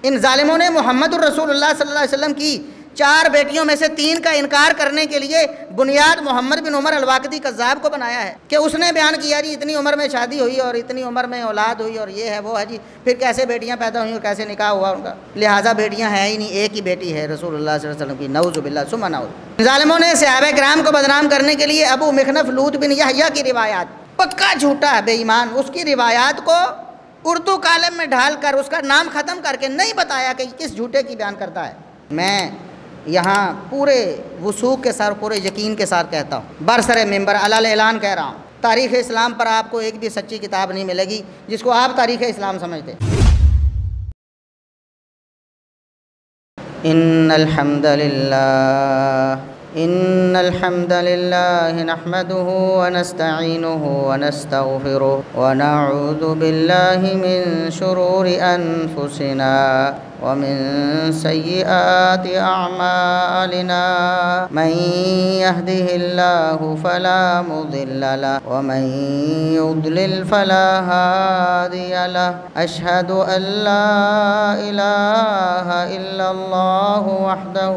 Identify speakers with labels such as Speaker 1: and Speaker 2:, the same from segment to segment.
Speaker 1: ان ظالموں نے محمد الرسول اللہ صلی اللہ علیہ وسلم کی 4 بیٹیوں میں سے 3 کا انکار کرنے کے لیے بنیاد محمد بن عمر الواقدی کذاب کو بنایا ہے کہ اس نے بیان کیا جی اتنی عمر میں شادی ہوئی اور اتنی عمر میں اولاد ہوئی اور یہ ہے وہ ہے جی، پھر کیسے بیٹیاں پیدا ہوئیں اور کیسے نکاح ہوا ان کا، لہٰذا بیٹیاں ہیں ہی نہیں، ایک ہی بیٹی ہے رسول اللہ صلی اللہ علیہ وسلم کی، نعوذ باللہ ثم نعوذ۔ ظالموں نے صحابہ کرام کو بدنام کرنے کے لیے ابو مخنف لوط بن یحییٰ کی روایات، پکا جھوٹا ہے بے ایمان، اس کی روایات کو اردو کالم میں ڈھال کر اس کا نام ختم کر کے نہیں بتایا کہ کس جھوٹے کی بیان کرتا ہے۔ میں یہاں پورے وثوق کے ساتھ، پورے یقین کے ساتھ کہتا ہوں، برسر ممبر علی اعلان کہہ رہا ہوں، تاریخ اسلام پر آپ کو ایک بھی سچی کتاب نہیں ملے گی جس کو آپ تاریخ اسلام سمجھتے۔ ان الحمد لله نحمده ونستعينه ونستغفره ونعوذ بالله من شرور انفسنا ومن سيئات اعمالنا، من يهده الله فلا مضل له ومن يضلل فلا هادي له، اشهد ان لا اله الا الله وحده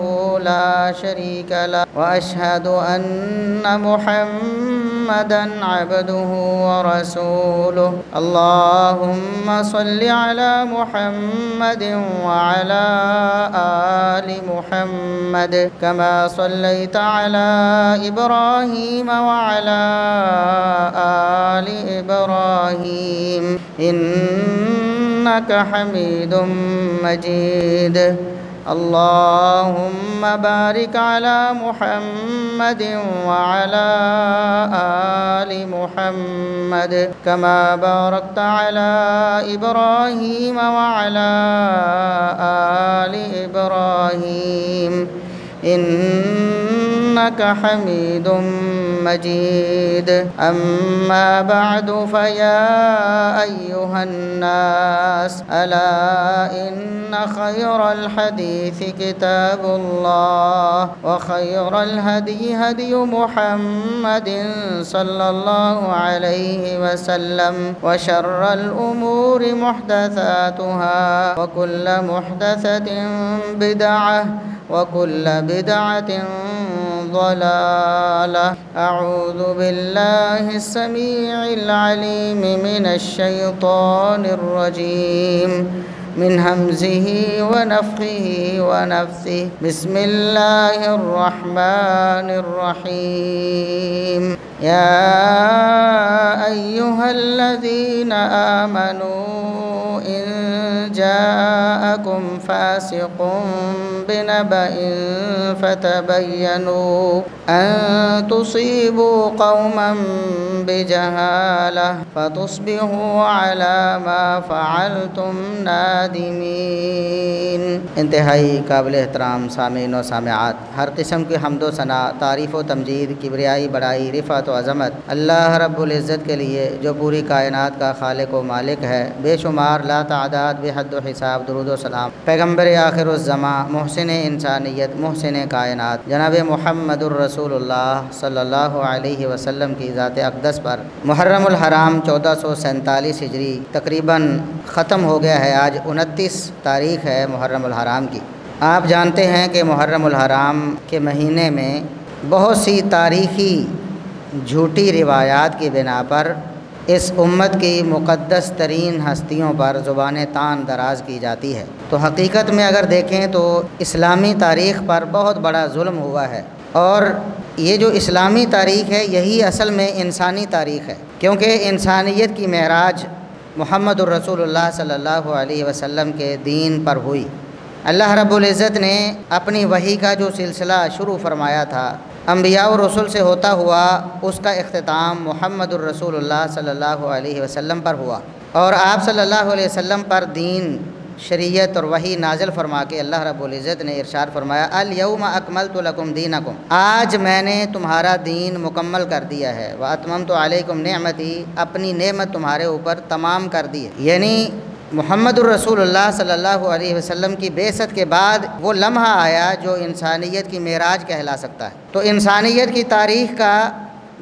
Speaker 1: لا شريك له واشهد ان محمدا عبده ورسوله، اللهم صل على محمد وعلى آل محمد كما صليت على إبراهيم وعلى آل إبراهيم إنك حميد مجيد، اللهم بارك على محمد وعلى آل محمد كما باركت على إبراهيم وعلى آل إبراهيم إنك حميد مجيد، أما بعد فيا أيها الناس ألا إن خير الحديث كتاب الله وخير الهدي هدي محمد صلى الله عليه وسلم وشر الأمور محدثاتها وكل محدثة بدعة وكل بدعة ضلالة، أعوذ بالله السميع العليم من الشيطان الرجيم من همزه ونفخه ونفثه، بسم الله الرحمن الرحيم، يا أيها الذين آمنوا إن جاءكم فاسق بنبأ فتبينوا أن تصيبوا قوما بجهالة فتصبحوا على ما فعلتم نادمين۔ انتہائی قابل احترام سامعین و سامعات، ہر قسم کی حمد و ثنا، تعریف و تمجید، کبریائی، بڑائی، رفعت و عظمت اللہ رب العزت کے لیے جو پوری کائنات کا خالق و مالک ہے، بے شمار لا تعداد بے حد و حساب درود و سلام پیغمبر آخر الزماں، محسن انسانیت، محسن کائنات جناب محمد الرسول اللہ صلی اللہ علیہ وسلم کی ذات اقدس پر محرم الحرام 1447 ہجری تقریباً ختم ہو گیا ہے۔ آج 29 تاریخ ہے محرم الحرام کی۔ آپ جانتے ہیں کہ محرم الحرام کے مہینے میں بہت سی تاریخی جھوٹی روایات کی بنا پر اس امت کی مقدس ترین ہستیوں پر زبان تان دراز کی جاتی ہے۔ تو حقیقت میں اگر دیکھیں تو اسلامی تاریخ پر بہت بڑا ظلم ہوا ہے، اور یہ جو اسلامی تاریخ ہے یہی اصل میں انسانی تاریخ ہے، کیونکہ انسانیت کی معراج محمد الرسول اللہ صلی اللہ علیہ وسلم کے دین پر ہوئی۔ اللہ رب العزت نے اپنی وحی کا جو سلسلہ شروع فرمایا تھا، انبیاء و رسول سے ہوتا ہوا، اس کا اختتام محمد الرسول اللہ صلی اللہ علیہ وسلم پر ہوا، اور آپ صلی اللہ علیہ وسلم پر دین، شریعت اور وحی نازل فرما کے اللہ رب العزت نے ارشاد فرمایا الیوم اکملت لکم دینکم، آج میں نے تمہارا دین مکمل کر دیا ہے، واتممت علیکم نعمتی، اپنی نعمت تمہارے اوپر تمام کر دی ہے۔ یعنی محمد الرسول اللہ صلی اللہ علیہ وسلم کی بعثت کے بعد وہ لمحہ آیا جو انسانیت کی معراج کہلا سکتا ہے۔ تو انسانیت کی تاریخ کا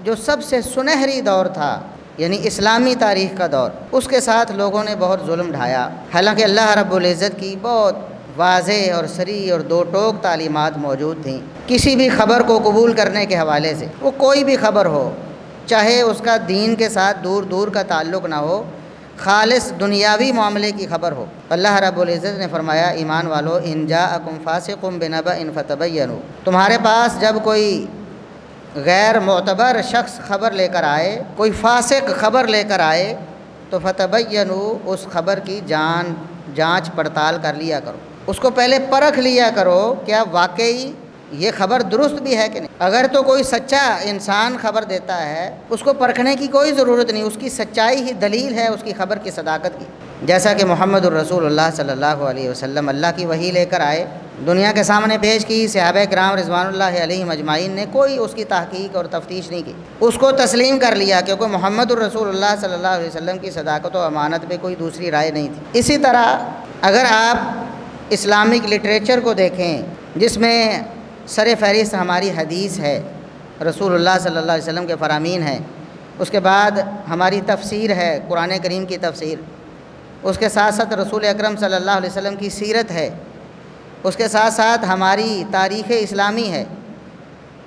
Speaker 1: جو سب سے سنہری دور تھا یعنی اسلامی تاریخ کا دور، اس کے ساتھ لوگوں نے بہت ظلم ڈھایا، حالانکہ اللہ رب العزت کی بہت واضح اور صریح اور دو ٹوک تعلیمات موجود تھیں کسی بھی خبر کو قبول کرنے کے حوالے سے، وہ کوئی بھی خبر ہو، چاہے اس کا دین کے ساتھ دور دور کا تعلق نہ ہو، خالص دنیاوی معاملے کی خبر ہو۔ اللہ رب العزت نے فرمایا ایمان والو ان جاءکم فاسق بنبأ فتبینوا، تمہارے پاس جب کوئی غیر معتبر شخص خبر لے کر آئے، کوئی فاسق خبر لے کر آئے تو فتبینوا، اس خبر کی جانچ پڑتال کر لیا کرو، اس کو پہلے پرکھ لیا کرو کیا واقعی یہ خبر درست بھی ہے کہ نہیں۔ اگر تو کوئی سچا انسان خبر دیتا ہے اس کو پرکھنے کی کوئی ضرورت نہیں، اس کی سچائی ہی دلیل ہے اس کی خبر کی صداقت کی۔ جیسا کہ محمد الرسول اللہ صلی اللہ علیہ وسلم اللہ کی وحی لے کر آئے، دنیا کے سامنے پیش کی، صحابہ کرام رضوان اللہ علیہم اجمعین نے کوئی اس کی تحقیق اور تفتیش نہیں کی، اس کو تسلیم کر لیا کیونکہ محمد الرسول اللہ صلی اللہ علیہ وسلم کی صداقت و امانت پہ کوئی دوسری رائے نہیں تھی۔ اسی طرح اگر آپ اسلامک لٹریچر کو دیکھیں جس میں سر فہرست ہماری حدیث ہے، رسول اللہ صلی اللہ علیہ وسلم کے فرامین ہیں، اس کے بعد ہماری تفسیر ہے قرآن کریم کی تفسیر، اس کے ساتھ ساتھ رسول اکرم صلی اللہ علیہ وسلم کی سیرت ہے، اس کے ساتھ ساتھ ہماری تاریخ اسلامی ہے،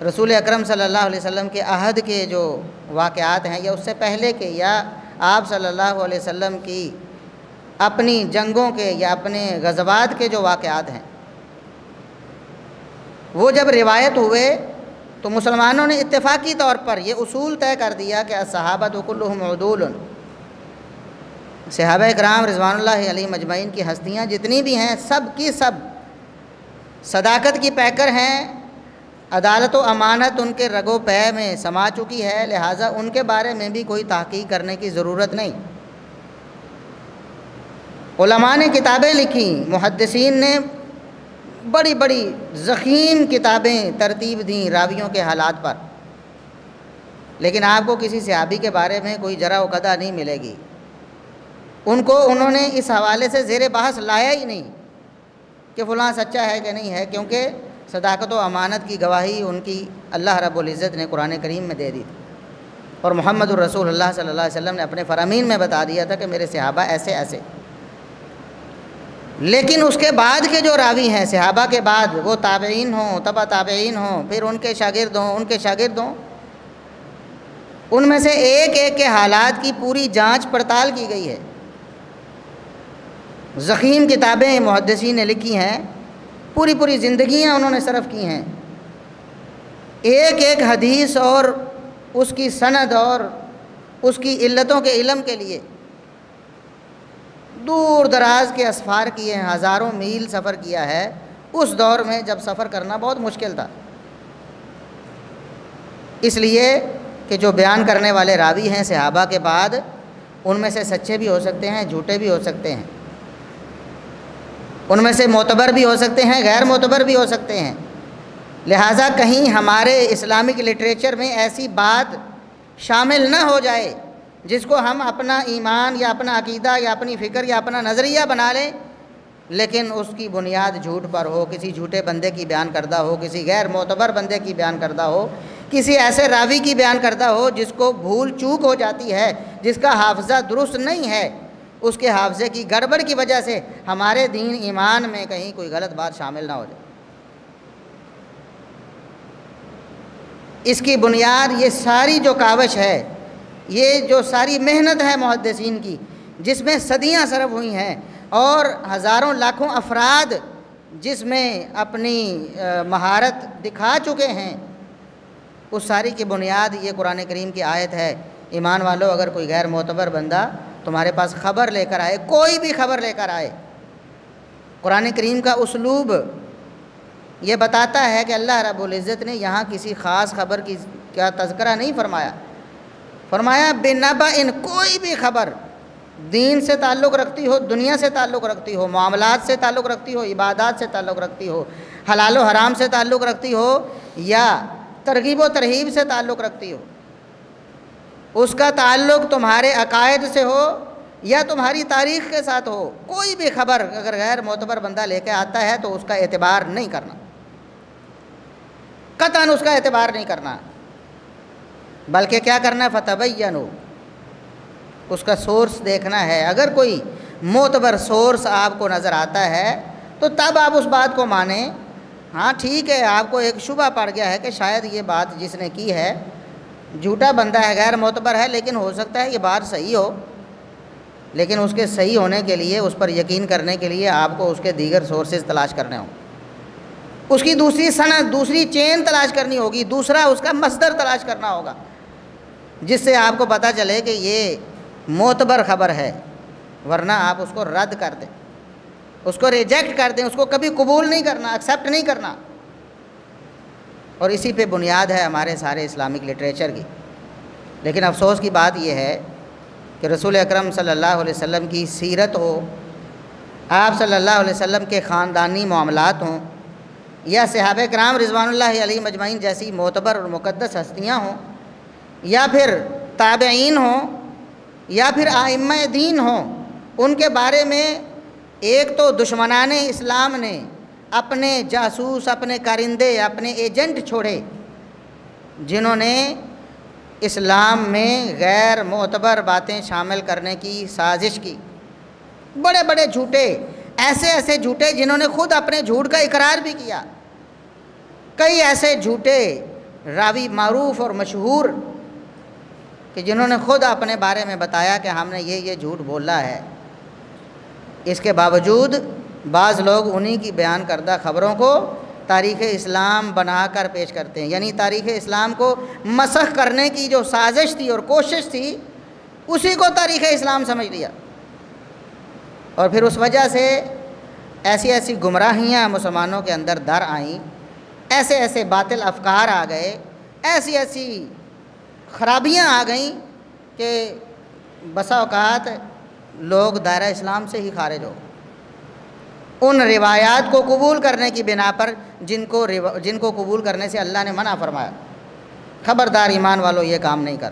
Speaker 1: رسول اکرم صلی اللہ علیہ وسلم کے عہد کے جو واقعات ہیں یا اس سے پہلے کے یا آپ صلی اللہ علیہ وسلم کی اپنی جنگوں کے یا اپنے غزوات کے جو واقعات ہیں، وہ جب روایت ہوئے تو مسلمانوں نے اتفاقی طور پر یہ اصول طے کر دیا کہ الصحابۃ کلھم عدول، صحابہ کرام رضوان اللہ علیہم اجمعین کی ہستیاں جتنی بھی ہیں سب کی سب صداقت کی پیکر ہیں، عدالت و امانت ان کے رگ و پے میں سما چکی ہے، لہٰذا ان کے بارے میں بھی کوئی تحقیق کرنے کی ضرورت نہیں۔ علماء نے کتابیں لکھیں، محدثین نے بڑی بڑی ضخیم کتابیں ترتیب دیں راویوں کے حالات پر، لیکن آپ کو کسی صحابی کے بارے میں کوئی جرح و قدح نہیں ملے گی، انہوں نے اس حوالے سے زیر بحث لایا ہی نہیں کہ فلاں سچا ہے کہ نہیں ہے، کیونکہ صداقت و امانت کی گواہی ان کی اللہ رب العزت نے قرآن کریم میں دے دی تھی، اور محمد الرسول اللہ صلی اللہ علیہ وسلم نے اپنے فرامین میں بتا دیا تھا کہ میرے صحابہ ایسے ایسے۔ لیکن اس کے بعد کے جو راوی ہیں صحابہ کے بعد، وہ تابعین ہوں، تبع تابعین ہوں، پھر ان کے شاگرد ہوں، ان میں سے ایک ایک کے حالات کی پوری جانچ پڑتال کی گئی ہے، ضخیم کتابیں محدثین نے لکھی ہیں، پوری زندگیاں انہوں نے صرف کی ہیں، ایک ایک حدیث اور اس کی سند اور اس کی علتوں کے علم کے لیے دور دراز کے اسفار کیے ہیں، ہزاروں میل سفر کیا ہے، اس دور میں جب سفر کرنا بہت مشکل تھا، اس لیے کہ جو بیان کرنے والے راوی ہیں صحابہ کے بعد ان میں سے سچے بھی ہو سکتے ہیں، جھوٹے بھی ہو سکتے ہیں، ان میں سے معتبر بھی ہو سکتے ہیں، غیر معتبر بھی ہو سکتے ہیں، لہٰذا کہیں ہمارے اسلامک لٹریچر میں ایسی بات شامل نہ ہو جائے جس کو ہم اپنا ایمان یا اپنا عقیدہ یا اپنی فکر یا اپنا نظریہ بنا لیں، لیکن اس کی بنیاد جھوٹ پر ہو، کسی جھوٹے بندے کی بیان کردہ ہو، کسی غیر معتبر بندے کی بیان کردہ ہو، کسی ایسے راوی کی بیان کردہ ہو جس کو بھول چوک ہو جاتی ہے، جس کا حافظہ درست نہیں ہے، اس کے حافظے کی گڑبڑ کی وجہ سے ہمارے دین ایمان میں کہیں کوئی غلط بات شامل نہ ہو جائے۔ اس کی بنیاد یہ ساری جو کاوش ہے، یہ جو ساری محنت ہے محدثین کی، جس میں صدیاں صرف ہوئی ہیں اور ہزاروں لاکھوں افراد جس میں اپنی مہارت دکھا چکے ہیں، اس ساری کی بنیاد یہ قرآن کریم کی آیت ہے، ایمان والو اگر کوئی غیر معتبر بندہ تمہارے پاس خبر لے کر آئے، کوئی بھی خبر لے کر آئے، قرآن کریم کا اسلوب یہ بتاتا ہے کہ اللہ رب العزت نے یہاں کسی خاص خبر کی کیا تذکرہ نہیں فرمایا بنبأ، کوئی بھی خبر دین سے تعلق رکھتی ہو، دنیا سے تعلق رکھتی ہو، معاملات سے تعلق رکھتی ہو، عبادات سے تعلق رکھتی ہو، حلال و حرام سے تعلق رکھتی ہو یا ترغیب و ترہیب سے تعلق رکھتی ہو، اس کا تعلق تمہارے عقائد سے ہو یا تمہاری تاریخ کے ساتھ ہو، کوئی بھی خبر اگر غیر معتبر بندہ لے کے آتا ہے تو اس کا اعتبار نہیں کرنا، قطعاً اس کا اعتبار نہیں کرنا، بلکہ کیا کرنا ہے فتبینوا، اس کا سورس دیکھنا ہے۔ اگر کوئی معتبر سورس آپ کو نظر آتا ہے تو تب آپ اس بات کو مانیں۔ ہاں ٹھیک ہے، آپ کو ایک شبہ پڑ گیا ہے کہ شاید یہ بات جس نے کی ہے جھوٹا بندہ ہے، غیر معتبر ہے، لیکن ہو سکتا ہے یہ بات صحیح ہو، لیکن اس کے صحیح ہونے کے لیے، اس پر یقین کرنے کے لیے آپ کو اس کے دیگر سورسز تلاش کرنے ہوں، اس کی دوسری سند، دوسری چین تلاش کرنی ہوگی، دوسرا اس کا مصدر تلاش کرنا ہوگا، جس سے آپ کو پتہ چلے کہ یہ معتبر خبر ہے، ورنہ آپ اس کو رد کر دیں، اس کو ریجیکٹ کر دیں، اس کو کبھی قبول نہیں کرنا، ایکسیپٹ نہیں کرنا۔ اور اسی پہ بنیاد ہے ہمارے سارے اسلامک لٹریچر کی۔ لیکن افسوس کی بات یہ ہے کہ رسول اکرم صلی اللہ علیہ وسلم کی سیرت ہو، آپ صلی اللہ علیہ وسلم کے خاندانی معاملات ہوں، یا صحابہ کرام رضوان اللہ علیہم اجمعین جیسی معتبر اور مقدس ہستیاں ہوں، یا پھر تابعین ہوں، یا پھر ائمہ دین ہوں، ان کے بارے میں ایک تو دشمنان اسلام نے اپنے جاسوس، اپنے کارندے، اپنے ایجنٹ چھوڑے، جنہوں نے اسلام میں غیر معتبر باتیں شامل کرنے کی سازش کی، بڑے بڑے جھوٹے، ایسے ایسے جھوٹے جنہوں نے خود اپنے جھوٹ کا اقرار بھی کیا، کئی ایسے جھوٹے راوی معروف اور مشہور کہ جنہوں نے خود اپنے بارے میں بتایا کہ ہم نے یہ جھوٹ بولا ہے۔ اس کے باوجود بعض لوگ انہی کی بیان کردہ خبروں کو تاریخ اسلام بنا کر پیش کرتے ہیں، یعنی تاریخ اسلام کو مسخ کرنے کی جو سازش تھی اور کوشش تھی، اسی کو تاریخ اسلام سمجھ لیا، اور پھر اس وجہ سے ایسی ایسی گمراہیاں مسلمانوں کے اندر در آئیں، ایسے ایسے باطل افکار آ گئے، ایسی ایسی خرابیاں آ گئیں کہ بسا اوقات لوگ دائرہ اسلام سے ہی خارج ہو، ان روایات کو قبول کرنے کی بنا پر جن کو قبول کرنے سے اللہ نے منع فرمایا۔ خبردار ایمان والو، یہ کام نہیں کر۔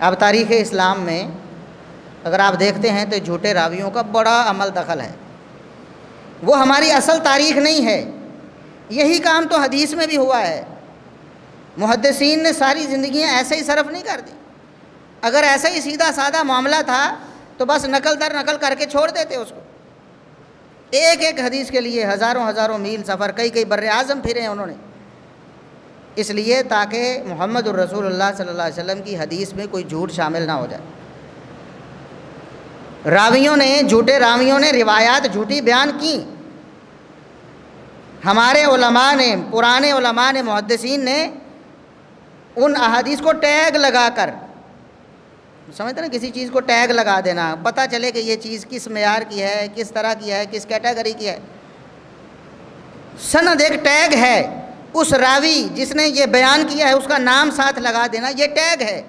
Speaker 1: اب تاریخ اسلام میں اگر آپ دیکھتے ہیں تو جھوٹے راویوں کا بڑا عمل دخل ہے، وہ ہماری اصل تاریخ نہیں ہے۔ یہی کام تو حدیث میں بھی ہوا ہے، محدثین نے ساری زندگیاں ایسے ہی صرف نہیں کر دی۔ اگر ایسا ہی سیدھا سادہ معاملہ تھا تو بس نقل در نقل کر کے چھوڑ دیتے اس کو۔ ایک ایک حدیث کے لیے ہزاروں ہزاروں میل سفر، کئی بر اعظم پھرے ہیں انہوں نے، اس لیے تاکہ محمد الرسول اللہ صلی اللہ علیہ وسلم کی حدیث میں کوئی جھوٹ شامل نہ ہو جائے۔ جھوٹے راویوں نے روایات جھوٹی بیان کی۔ ہمارے علماء نے، پرانے علماء نے، محدثین نے ان احادیث کو ٹیگ لگا کر، سمجھتے نا کسی چیز کو ٹیگ لگا دینا، پتہ چلے کہ یہ چیز کس معیار کی ہے، کس طرح کی ہے، کس کیٹیگری کی ہے۔ سند ایک ٹیگ ہے، اس راوی جس نے یہ بیان کیا ہے اس کا نام ساتھ لگا دینا، یہ ٹیگ ہے،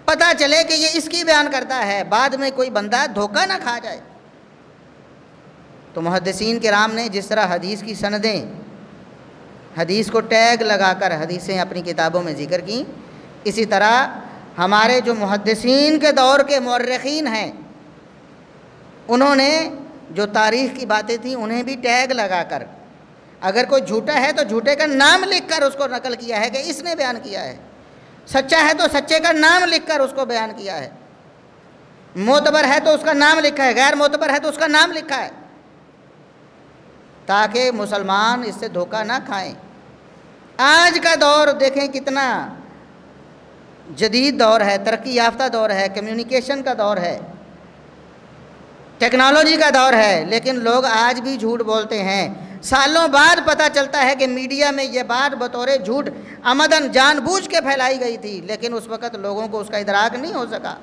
Speaker 1: پتہ چلے کہ یہ اس کی بیان کرتا ہے، بعد میں کوئی بندہ دھوکہ نہ کھا جائے۔ تو محدثین کرام نے جس طرح حدیث کی سندیں، حدیث کو ٹیگ لگا کر حدیثیں اپنی کتابوں میں ذکر کیں، اسی طرح ہمارے جو محدثین کے دور کے مورخین ہیں، انہوں نے جو تاریخ کی باتیں تھیں انہیں بھی ٹیگ لگا کر، اگر کوئی جھوٹا ہے تو جھوٹے کا نام لکھ کر اس کو نقل کیا ہے کہ اس نے بیان کیا ہے، سچا ہے تو سچے کا نام لکھ کر اس کو بیان کیا ہے، معتبر ہے تو اس کا نام لکھا ہے، غیر معتبر ہے تو اس کا نام لکھا ہے، تاکہ مسلمان اس سے دھوکہ نہ کھائیں۔ آج کا دور دیکھیں کتنا جدید دور ہے، ترقی یافتہ دور ہے، کمیونیکیشن کا دور ہے، ٹیکنالوجی کا دور ہے، لیکن لوگ آج بھی جھوٹ بولتے ہیں۔ سالوں بعد پتہ چلتا ہے کہ میڈیا میں یہ بات بطور جھوٹ عمدن جان بوجھ کے پھیلائی گئی تھی، لیکن اس وقت لوگوں کو اس کا ادراک نہیں ہو سکا۔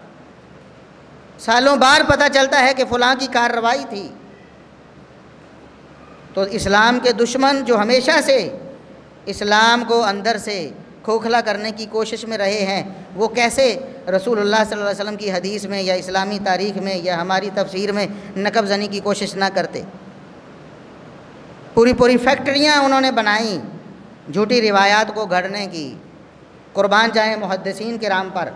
Speaker 1: سالوں بعد پتہ چلتا ہے کہ فلاں کی کارروائی تھی۔ تو اسلام کے دشمن جو ہمیشہ سے اسلام کو اندر سے کھوکھلا کرنے کی کوشش میں رہے ہیں، وہ کیسے رسول اللہ صلی اللہ علیہ وسلم کی حدیث میں یا اسلامی تاریخ میں یا ہماری تفسیر میں نقب زنی کی کوشش نہ کرتے۔ پوری فیکٹریاں انہوں نے بنائیں جھوٹی روایات کو گھڑنے کی، قربان جائیں محدثین کرام پر،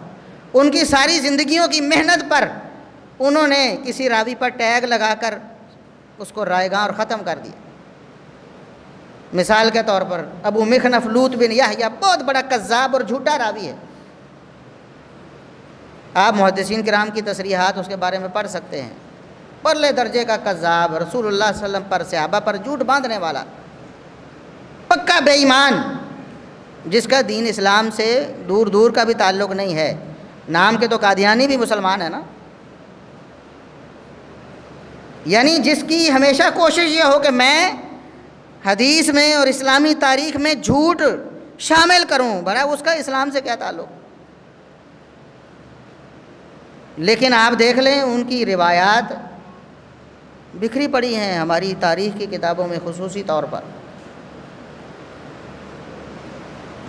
Speaker 1: ان کی ساری زندگیوں کی محنت پر انہوں نے کسی راوی پر ٹیگ لگا کر اس کو رائیگاں اور ختم کر دیا۔ مثال کے طور پر ابو مخنف لوط بن یحییٰ بہت بڑا کذاب اور جھوٹا راوی ہے، آپ محدثین کرام کی تصریحات اس کے بارے میں پڑھ سکتے ہیں، پرلے درجے کا کذاب، رسول اللہ صلی اللہ علیہ وسلم پر، صحابہ پر جھوٹ باندھنے والا، پکا بے ایمان، جس کا دین اسلام سے دور دور کا بھی تعلق نہیں ہے۔ نام کے تو قادیانی بھی مسلمان ہے نا، یعنی جس کی ہمیشہ کوشش یہ ہو کہ میں حدیث میں اور اسلامی تاریخ میں جھوٹ شامل کروں، بھلا اس کا اسلام سے کیا تعلق؟ لیکن آپ دیکھ لیں ان کی روایات بکھری پڑی ہیں ہماری تاریخ کی کتابوں میں خصوصی طور پر۔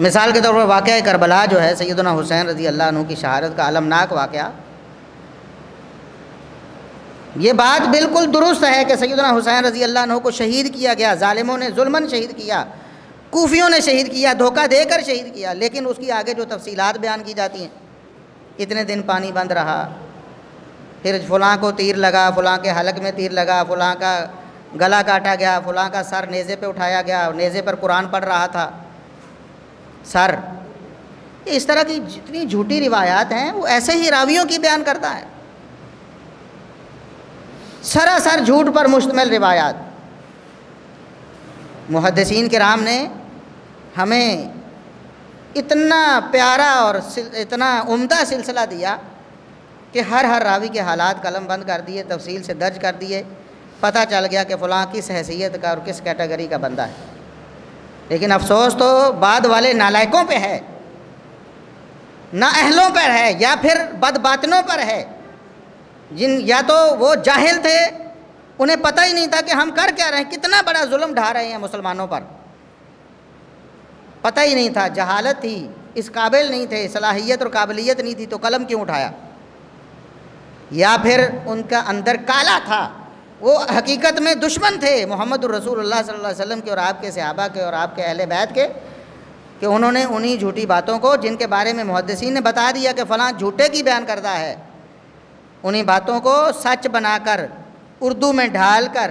Speaker 1: مثال کے طور پر واقعہ کربلا جو ہے، سیدنا حسین رضی اللہ عنہ کی شہادت کا المناک واقعہ، یہ بات بالکل درست ہے کہ سیدنا حسین رضی اللہ عنہ کو شہید کیا گیا، ظالموں نے ظلماً شہید کیا، کوفیوں نے شہید کیا، دھوکہ دے کر شہید کیا، لیکن اس کی آگے جو تفصیلات بیان کی جاتی ہیں، اتنے دن پانی بند رہا، پھر فلاں کو تیر لگا، فلاں کے حلق میں تیر لگا، فلاں کا گلا کاٹا گیا، فلاں کا سر نیزے پہ اٹھایا گیا، نیزے پر قرآن پڑھ رہا تھا سر۔ اس طرح کی جتنی جھوٹی روایات ہیں وہ ایسے ہی راویوں کی بیان کرتا ہے، سراسر جھوٹ پر مشتمل روایات۔ محدثین کرام نے ہمیں اتنا پیارا اور اتنا عمدہ سلسلہ دیا کہ ہر راوی کے حالات قلم بند کر دیے، تفصیل سے درج کر دیے، پتہ چل گیا کہ فلاں کس حیثیت کا اور کس کیٹیگری کا بندہ ہے۔ لیکن افسوس تو بعد والے نالائقوں پہ ہے، نااہلوں پر ہے، یا پھر بد باطنوں پر ہے، جن یا تو وہ جاہل تھے، انہیں پتہ ہی نہیں تھا کہ ہم کر کیا رہے ہیں، کتنا بڑا ظلم ڈھا رہے ہیں مسلمانوں پر، پتہ ہی نہیں تھا، جہالت تھی، اس قابل نہیں تھے، صلاحیت اور قابلیت نہیں تھی، تو قلم کیوں اٹھایا؟ یا پھر ان کا اندر کالا تھا، وہ حقیقت میں دشمن تھے محمد الرسول اللہ صلی اللہ علیہ وسلم کے اور آپ کے صحابہ کے اور آپ کے اہل بیت کے، کہ انہوں نے انہی جھوٹی باتوں کو، جن کے بارے میں محدثین نے بتا دیا کہ فلاں جھوٹے کی بیان کرتا ہے، انہی باتوں کو سچ بنا کر اردو میں ڈھال کر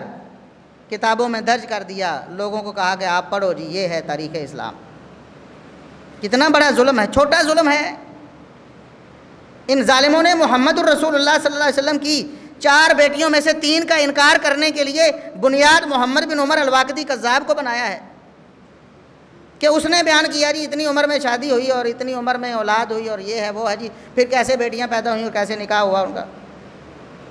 Speaker 1: کتابوں میں درج کر دیا، لوگوں کو کہا کہ آپ پڑھو جی، یہ ہے تاریخ اسلام۔ کتنا بڑا ظلم ہے، چھوٹا ظلم ہے۔ ان ظالموں نے محمد الرسول اللہ صلی اللہ علیہ وسلم کی 4 بیٹیوں میں سے 3 کا انکار کرنے کے لیے بنیاد محمد بن عمر الواقدی کذاب کو بنایا ہے، کہ اس نے بیان کیا جی اتنی عمر میں شادی ہوئی اور اتنی عمر میں اولاد ہوئی اور یہ ہے وہ ہے جی، پھر کیسے بیٹیاں پیدا ہوئیں اور کیسے نکاح ہوا ان کا،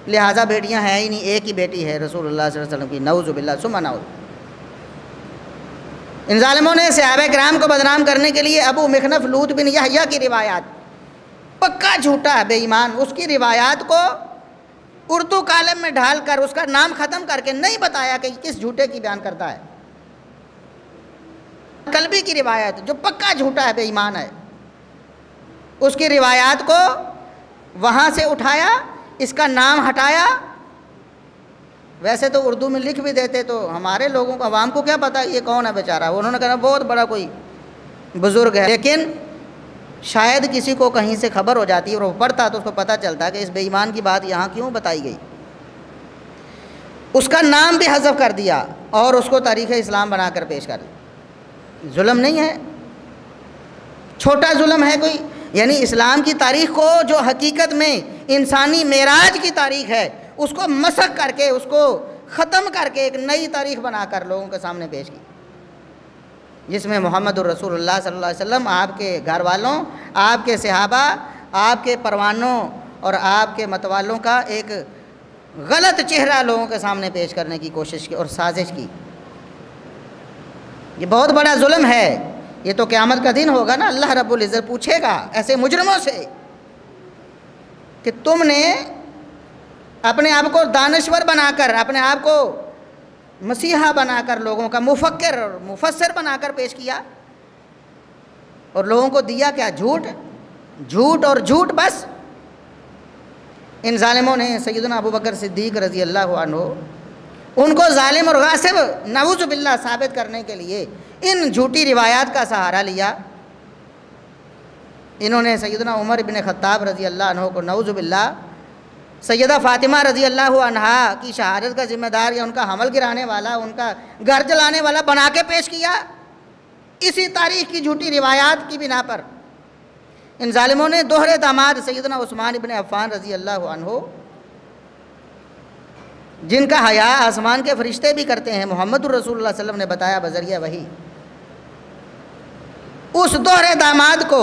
Speaker 1: لہٰذا بیٹیاں ہیں ہی نہیں، ایک ہی بیٹی ہے رسول اللہ صلی اللہ علیہ وسلم کی، نعوذ باللہ ثم نعوذ۔ ان ظالموں نے صحابہ کرام کو بدنام کرنے کے لیے ابو مخنف لوط بن یحییٰ کی روایات، پکا جھوٹا ہے، بے ایمان، اس کی روایات کو اردو کالم میں ڈھال کر اس کا نام ختم کر کے نہیں بتایا کہ کس جھوٹے کی بیان کرتا ہے۔ کلبی کی روایت جو پکا جھوٹا ہے، بے ایمان ہے، اس کی روایات کو وہاں سے اٹھایا، اس کا نام ہٹایا۔ ویسے تو اردو میں لکھ بھی دیتے تو ہمارے لوگوں کو، عوام کو کیا پتہ یہ کون ہے بیچارہ، انہوں نے کہا بہت بڑا کوئی بزرگ ہے، لیکن شاید کسی کو کہیں سے خبر ہو جاتی اور وہ پڑھتا تو اس کو پتہ چلتا کہ اس بے ایمان کی بات یہاں کیوں بتائی گئی۔ اس کا نام بھی حذف کر دیا اور اس کو تاریخ اسلام بنا کر پیش کر دیا۔ ظلم نہیں ہے، چھوٹا ظلم ہے کوئی؟ یعنی اسلام کی تاریخ کو جو حقیقت میں انسانی معراج کی تاریخ ہے، اس کو مسخ کر کے، اس کو ختم کر کے ایک نئی تاریخ بنا کر لوگوں کے سامنے پیش کی، جس میں محمد الرسول اللہ صلی اللہ علیہ وسلم، آپ کے گھر والوں، آپ کے صحابہ، آپ کے پروانوں اور آپ کے متوالوں کا ایک غلط چہرہ لوگوں کے سامنے پیش کرنے کی کوشش کی اور سازش کی۔ یہ بہت بڑا ظلم ہے۔ یہ تو قیامت کا دن ہوگا نا، اللہ رب العزت پوچھے گا ایسے مجرموں سے کہ تم نے اپنے آپ کو دانشور بنا کر، اپنے آپ کو مسیحا بنا کر، لوگوں کا مفکر اور مفسر بنا کر پیش کیا، اور لوگوں کو دیا کیا؟ جھوٹ، جھوٹ اور جھوٹ بس۔ ان ظالموں نے سیدنا ابو بکر صدیق رضی اللہ عنہ، ان کو ظالم اور غاصب نعوذ باللہ ثابت کرنے کے لیے ان جھوٹی روایات کا سہارا لیا۔ انہوں نے سیدنا عمر بن خطاب رضی اللہ عنہ کو نعوذ باللہ سیدہ فاطمہ رضی اللہ عنہا کی شہادت کا ذمہ دار یا ان کا حمل گرانے والا، ان کا گھر جلانے والا بنا کے پیش کیا، اسی تاریخ کی جھوٹی روایات کی بنا پر۔ ان ظالموں نے دوہرے داماد سیدنا عثمان ابن عفان رضی اللہ عنہ، جن کا حیا آسمان کے فرشتے بھی کرتے ہیں، محمد الرسول اللہ صلی اللہ علیہ وسلم نے بتایا بذریعہ وحی، اس دوہرے داماد کو،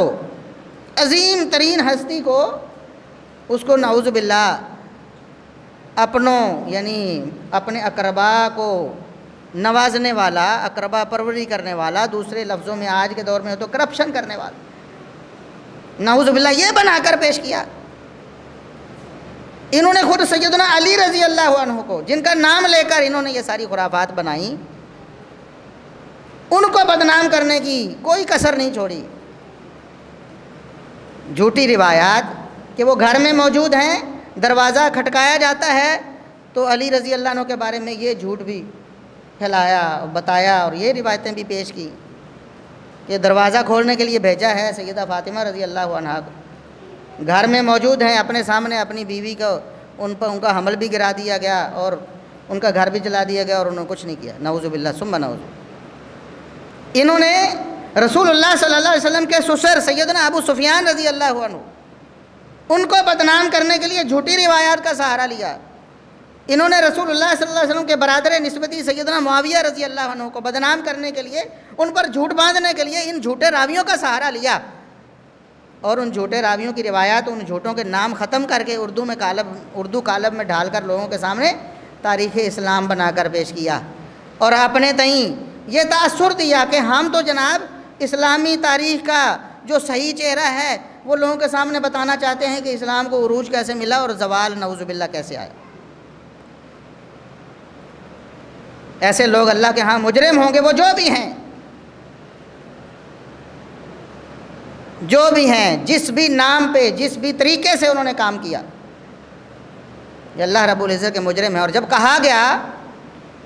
Speaker 1: عظیم ترین ہستی کو، اس کو نعوذ باللہ اپنوں یعنی اپنے اقربا کو نوازنے والا، اقربا پروری کرنے والا، دوسرے لفظوں میں آج کے دور میں ہو تو کرپشن کرنے والا، نعوذ باللہ یہ بنا کر پیش کیا۔ انہوں نے خود سیدنا علی رضی اللہ عنہ کو، جن کا نام لے کر انہوں نے یہ ساری خرافات بنائیں، ان کو بدنام کرنے کی کوئی کسر نہیں چھوڑی۔ جھوٹی روایات کہ وہ گھر میں موجود ہیں، دروازہ کھٹکایا جاتا ہے تو علی رضی اللہ عنہ کے بارے میں یہ جھوٹ بھی پھیلایا، بتایا، اور یہ روایتیں بھی پیش کی کہ دروازہ کھولنے کے لیے بھیجا ہے سیدہ فاطمہ رضی اللہ عنہا کو، گھر میں موجود ہیں، اپنے سامنے اپنی بیوی کو ان کا حمل بھی گرا دیا گیا اور ان کا گھر بھی جلا دیا گیا اور انہوں نے کچھ نہیں کیا، نعوذ باللہ ثم نعوذ۔ انہوں نے رسول اللہ صلی اللہ علیہ وسلم کے سسر سیدنا ابو سفیان رضی اللہ عنہ، ان کو بدنام کرنے کے لیے جھوٹی روایات کا سہارا لیا۔ انہوں نے رسول اللہ صلی اللہ علیہ وسلم کے برادر نسبتی سیدنا معاویہ رضی اللہ عنہ کو بدنام کرنے کے لیے، ان پر جھوٹ باندھنے کے لیے ان جھوٹے راویوں کا سہارا لیا، اور ان جھوٹے راویوں کی روایات، ان جھوٹوں کے نام ختم کر کے اردو کالب میں ڈھال کر لوگوں کے سامنے تاریخ اسلام بنا کر پیش کیا، اور اپنے تئیں یہ تاثر دیا کہ ہم تو جناب اسلامی تاریخ کا جو صحیح چہرہ ہے وہ لوگوں کے سامنے بتانا چاہتے ہیں کہ اسلام کو عروج کیسے ملا اور زوال نعوذ باللہ کیسے آیا۔ ایسے لوگ اللہ کے ہاں مجرم ہوں گے، وہ جو بھی ہیں، جو بھی ہیں، جس بھی نام پہ، جس بھی طریقے سے انہوں نے کام کیا، یہ اللہ رب العزت کے مجرم ہیں۔ اور جب کہا گیا،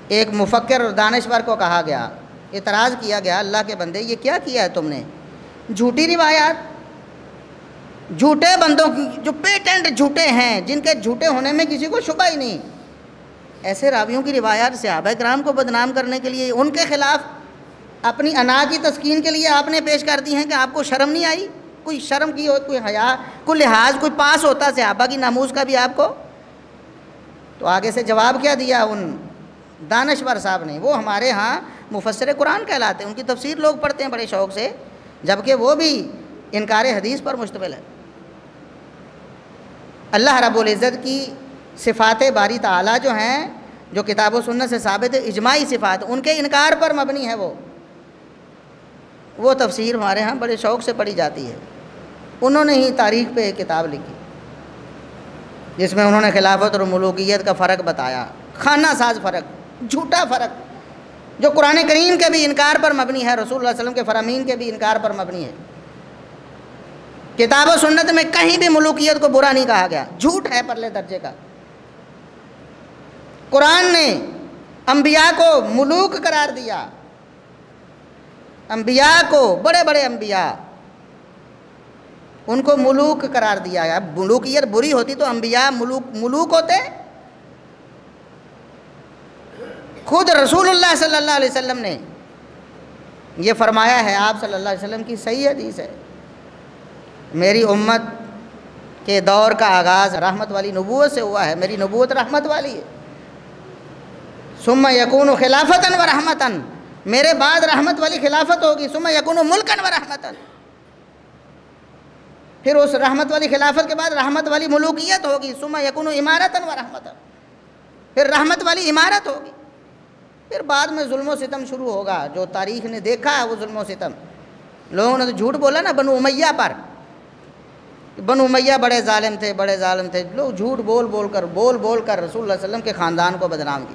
Speaker 1: ایک مفکر اور دانشور کو کہا گیا، اعتراض کیا گیا، اللہ کے بندے یہ کیا کیا ہے تم نے؟ جھوٹی روایات، جھوٹے بندوں کی جو پیٹنٹ جھوٹے ہیں، جن کے جھوٹے ہونے میں کسی کو شبہ ہی نہیں، ایسے راویوں کی روایات صحابہ کرام کو بدنام کرنے کے لیے، ان کے خلاف اپنی انا کی تسکین کے لیے آپ نے پیش کر دی ہیں کہ آپ کو شرم نہیں آئی؟ کوئی شرم کی ہو، کوئی حیا، کوئی لحاظ، کوئی پاس ہوتا صحابہ کی ناموس کا بھی آپ کو؟ تو آگے سے جواب کیا دیا ان دانشور صاحب نے؟ وہ ہمارے ہاں مفسر قرآن کہلاتے ہیں، ان کی تفسیر لوگ پڑھتے ہیں بڑے شوق سے، جبکہ وہ بھی انکار حدیث پر مشتمل ہے۔ اللہ رب العزت کی صفات باری تعالیٰ جو ہیں، جو کتاب و سنت سے ثابت ہے، اجماعی صفات، ان کے انکار پر مبنی ہے وہ تفسیر ہمارے ہاں بڑے شوق سے پڑھی جاتی ہے۔ انہوں نے ہی تاریخ پہ ایک کتاب لکھی جس میں انہوں نے خلافت اور ملوکیت کا فرق بتایا، خانہ ساز فرق، جھوٹا فرق، جو قرآن کریم کے بھی انکار پر مبنی ہے، رسول اللہ صلی اللہ علیہ وسلم کے فرامین کے بھی انکار پر مبنی ہے۔ کتاب و سنت میں کہیں بھی ملوکیت کو برا نہیں کہا گیا، جھوٹ ہے پرلے درجے کا۔ قرآن نے انبیاء کو ملوک قرار دیا، انبیاء کو، بڑے بڑے انبیاء، ان کو ملوک قرار دیا۔ اب ملوکیت بری ہوتی تو انبیاء ملوک ہوتے؟ خود رسول اللہ صلی اللہ علیہ وسلم نے یہ فرمایا ہے، آپ صلی اللہ علیہ وسلم کی صحیح حدیث ہے، میری امت کے دور کا آغاز رحمت والی نبوت سے ہوا ہے، میری نبوت رحمت والی ہے، ثم یکون خلافتاً و رحمتاً، میرے بعد رحمت والی خلافت ہوگی، ثم یکون ملکاً و رحمتاً، پھر اس رحمت والی خلافت کے بعد رحمت والی ملوکیت ہوگی، ثم یکون امارتاً و رحمتاً، پھر رحمت والی امارت ہوگی، پھر بعد میں ظلم و ستم شروع ہوگا۔ جو تاریخ نے دیکھا ہے وہ ظلم و ستم، لوگوں نے تو جھوٹ بولا نا بنو امیہ پر، بنو امیہ بڑے ظالم تھے، بڑے ظالم تھے، لوگ جھوٹ بول بول کر رسول اللہ علیہ وسلم کے خاندان کو بدنام کی،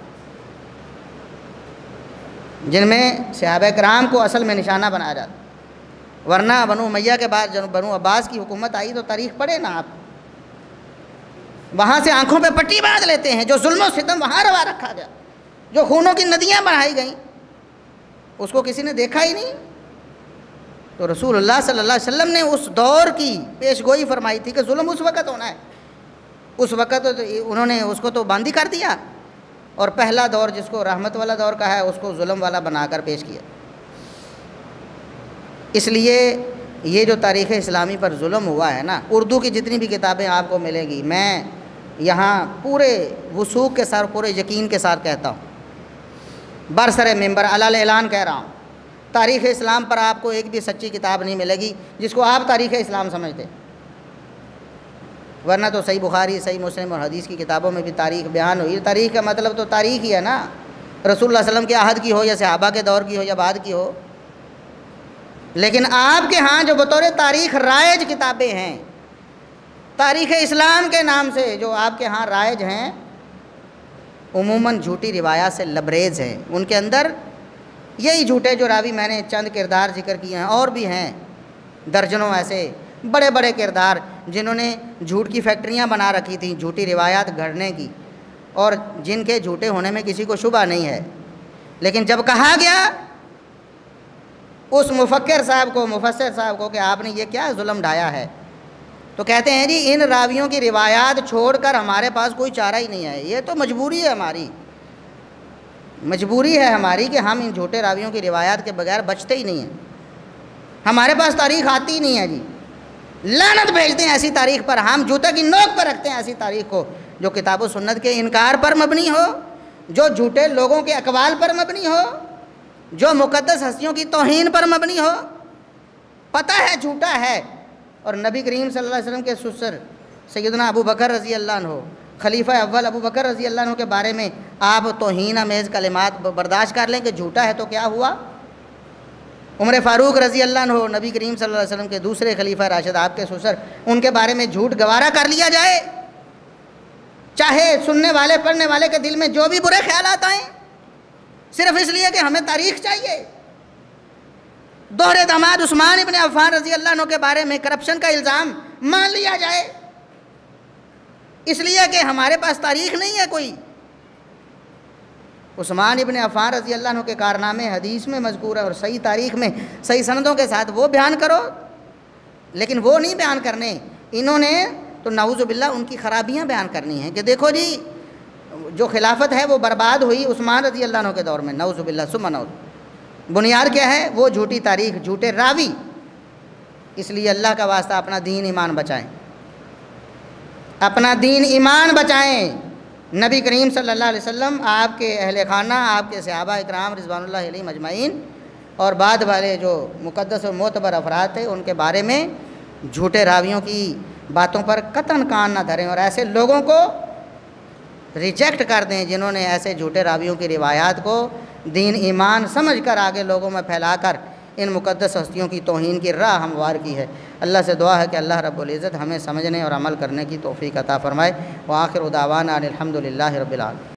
Speaker 1: جن میں صحابہ کرام کو اصل میں نشانہ بنایا جاتا۔ ورنہ بنو امیہ کے بعد جب بنو عباس کی حکومت آئی تو تاریخ پڑھے نا آپ، وہاں سے آنکھوں پہ پٹی باندھ لیتے ہیں، جو ظلم و ستم وہاں روا رکھا گیا، جو خونوں کی ندیاں بہائی گئیں، اس کو کسی نے دیکھا ہی نہیں۔ تو رسول اللہ صلی اللہ علیہ وسلم نے اس دور کی پیش گوئی فرمائی تھی کہ ظلم اس وقت ہونا ہے، اس وقت انہوں نے اس کو تو باندھی کر دیا، اور پہلا دور جس کو رحمت والا دور کہا ہے اس کو ظلم والا بنا کر پیش کیا۔ اس لیے یہ جو تاریخ اسلامی پر ظلم ہوا ہے نا، اردو کی جتنی بھی کتابیں آپ کو ملے گی، میں یہاں پورے وثوق کے ساتھ، پورے یقین کے ساتھ کہتا ہوں، برسر ممبر علی اعلان کہہ رہا ہوں، تاریخ اسلام پر آپ کو ایک بھی سچی کتاب نہیں ملے گی جس کو آپ تاریخ اسلام سمجھتے، ورنہ تو صحیح بخاری، صحیح مسلم اور حدیث کی کتابوں میں بھی تاریخ بیان ہوئی۔ تاریخ کا مطلب تو تاریخ ہی ہے نا، رسول اللہ صلی اللہ علیہ وسلم کے عہد کی ہو یا صحابہ کے دور کی ہو یا بعد کی ہو۔ لیکن آپ کے ہاں جو بطور تاریخ رائج کتابیں ہیں، تاریخ اسلام کے نام سے جو آپ کے ہاں رائج ہیں، عموماً جھوٹی روایات سے لبریز ہیں۔ ان کے اندر یہی جھوٹے جو راوی میں نے چند کردار ذکر کیے ہیں، اور بھی ہیں درجنوں ایسے بڑے بڑے کردار جنہوں نے جھوٹ کی فیکٹریاں بنا رکھی تھیں جھوٹی روایات گھڑنے کی، اور جن کے جھوٹے ہونے میں کسی کو شبہ نہیں ہے۔ لیکن جب کہا گیا اس مفکر صاحب کو، مفسر صاحب کو، کہ آپ نے یہ کیا ظلم ڈھایا ہے، تو کہتے ہیں جی ان راویوں کی روایات چھوڑ کر ہمارے پاس کوئی چارہ ہی نہیں ہے، یہ تو مجبوری ہے ہماری، مجبوری ہے ہماری کہ ہم ان جھوٹے راویوں کی روایات کے بغیر بچتے ہی نہیں ہیں، ہمارے پاس تاریخ آتی ہی نہیں ہے جی۔ لعنت بھیجتے ہیں ایسی تاریخ پر، ہم جوتے کی نوک پر رکھتے ہیں ایسی تاریخ کو جو کتاب و سنت کے انکار پر مبنی ہو، جو جھوٹے لوگوں کے اقوال پر مبنی ہو، جو مقدس ہستیوں کی توہین پر مبنی ہو۔ پتہ ہے جھوٹا ہے، اور نبی کریم صلی اللہ علیہ وسلم کے سسر سیدنا ابو بکر رضی اللہ عنہ، خلیفہ اول ابو بکر رضی اللہ عنہ کے بارے میں آپ توہین آمیز کلمات برداشت کر لیں کہ جھوٹا ہے تو کیا ہوا؟ عمر فاروق رضی اللہ عنہ، نبی کریم صلی اللہ علیہ وسلم کے دوسرے خلیفہ راشد، آپ کے سسر، ان کے بارے میں جھوٹ گوارا کر لیا جائے، چاہے سننے والے پڑھنے والے کے دل میں جو بھی برے خیالات آئیں، صرف اس لیے کہ ہمیں تاریخ چاہیے۔ دوہرے داماد عثمان ابن عفان رضی اللہ عنہ کے بارے میں کرپشن کا الزام مان لیا جائے، اس لیے کہ ہمارے پاس تاریخ نہیں ہے کوئی۔ عثمان ابن عفان رضی اللہ عنہ کے کارنامے حدیث میں مذکور ہے، اور صحیح تاریخ میں صحیح سندوں کے ساتھ وہ بیان کرو، لیکن وہ نہیں بیان کرنے، انہوں نے تو نعوذ باللہ ان کی خرابیاں بیان کرنی ہیں کہ دیکھو جی جو خلافت ہے وہ برباد ہوئی عثمان رضی اللہ عنہ کے دور میں، نعوذ باللہ ثم نعوذ۔ بنیاد کیا ہے؟ وہ جھوٹی تاریخ، جھوٹے راوی۔ اس لیے اللہ کا واسطہ اپنا دین ایمان بچائیں، اپنا دین ایمان بچائیں۔ نبی کریم صلی اللہ علیہ وسلم، آپ کے اہل خانہ، آپ کے صحابہ اکرام رضوان اللہ علیہم اجمعین، اور بعد والے جو مقدس و معتبر افراد تھے، ان کے بارے میں جھوٹے راویوں کی باتوں پر قطعاً کان نہ دھریں، اور ایسے لوگوں کو ریجیکٹ کر دیں جنہوں نے ایسے جھوٹے راویوں کی روایات کو دین ایمان سمجھ کر آگے لوگوں میں پھیلا کر ان مقدس ہستیوں کی توہین کی راہ ہموار کی ہے۔ اللہ سے دعا ہے کہ اللہ رب العزت ہمیں سمجھنے اور عمل کرنے کی توفیق عطا فرمائے۔ وآخر دعوانا ان الحمد للہ رب العالمین۔